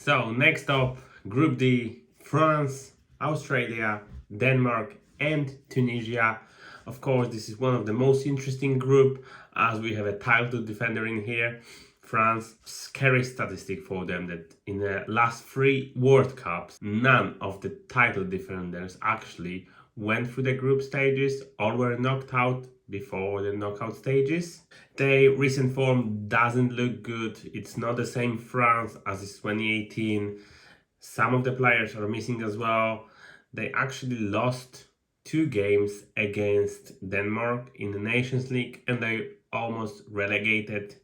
So next up, Group D, France, Australia, Denmark and Tunisia. Of course, this is one of the most interesting group as we have a title defender in here. France, scary statistic for them that in the last 3 World Cups, none of the title defenders actually went through the group stages or were knocked out before the knockout stages. Their recent form doesn't look good. It's not the same France as is 2018. Some of the players are missing as well. They actually lost 2 games against Denmark in the Nations League and they almost relegated.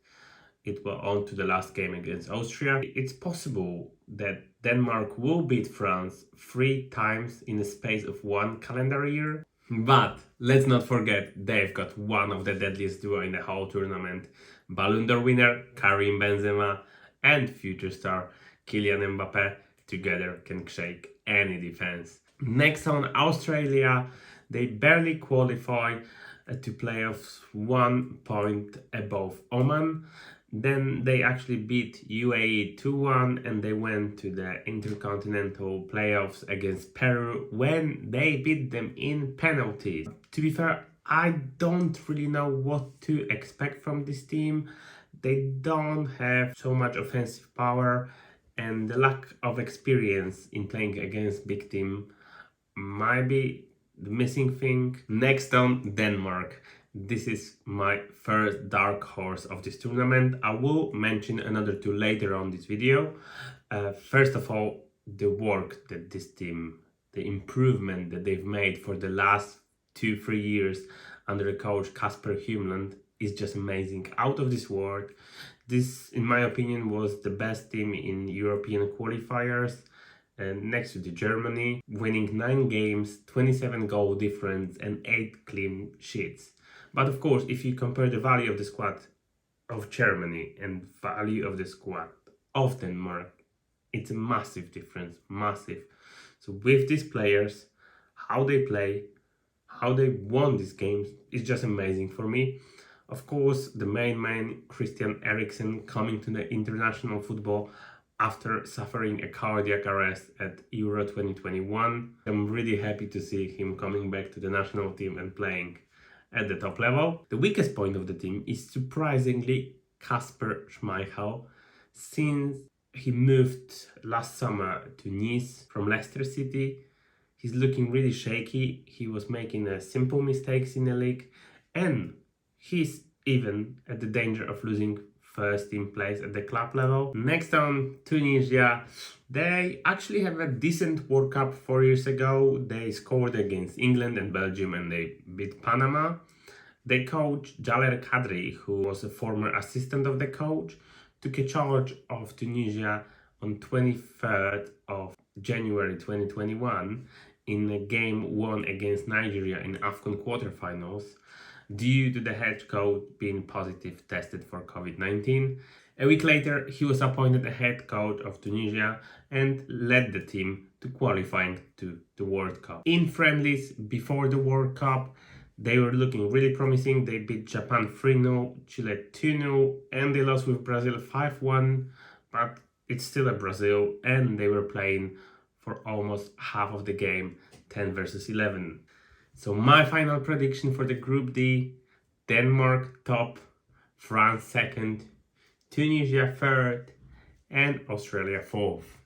It was on to the last game against Austria. It's possible that Denmark will beat France 3 times in the space of 1 calendar year. But let's not forget, they've got one of the deadliest duo in the whole tournament. Ballon d'Or winner Karim Benzema and future star Kylian Mbappe together can shake any defense. Next on Australia, they barely qualify to playoffs 1 point above Oman. Then they actually beat UAE 2-1 and they went to the intercontinental playoffs against Peru when they beat them in penalties. To be fair, I don't really know what to expect from this team. They don't have so much offensive power and the lack of experience in playing against big team might be the missing thing. Next on, Denmark. This is my first dark horse of this tournament. I will mention another 2 later on this video. First of all, the work that this team, the improvement that they've made for the last 2-3 years under the coach Kasper Hjulmand is just amazing. Out of this world. This, in my opinion, was the best team in European qualifiers. And next to the Germany, winning 9 games, 27 goal difference and 8 clean sheets. But of course, if you compare the value of the squad of Germany and value of the squad of Denmark, it's a massive difference, massive. So with these players, how they play, how they won these games is just amazing for me. Of course, the main man, Christian Eriksen, coming to the international football after suffering a cardiac arrest at Euro 2021. I'm really happy to see him coming back to the national team and playing at the top level. The weakest point of the team is surprisingly Kasper Schmeichel, since he moved last summer to Nice from Leicester City. He's looking really shaky. He was making simple mistakes in the league and he's even at the danger of losing first team place at the club level. Next on, Tunisia. They actually have a decent World Cup 4 years ago. They scored against England and Belgium and they beat Panama. Their coach, Jaler Kadri, who was a former assistant of the coach, took a charge of Tunisia on 23rd of January 2021 in a game won against Nigeria in AFCON quarterfinals, due to the head coach being positive tested for COVID-19. A week later, he was appointed the head coach of Tunisia and led the team to qualifying to the World Cup. In friendlies before the World Cup, they were looking really promising. They beat Japan 3-0, Chile 2-0, and they lost with Brazil 5-1, but it's still a Brazil, and they were playing for almost half of the game, 10 versus 11. So my final prediction for the Group D, Denmark top, France second, Tunisia third, and Australia fourth.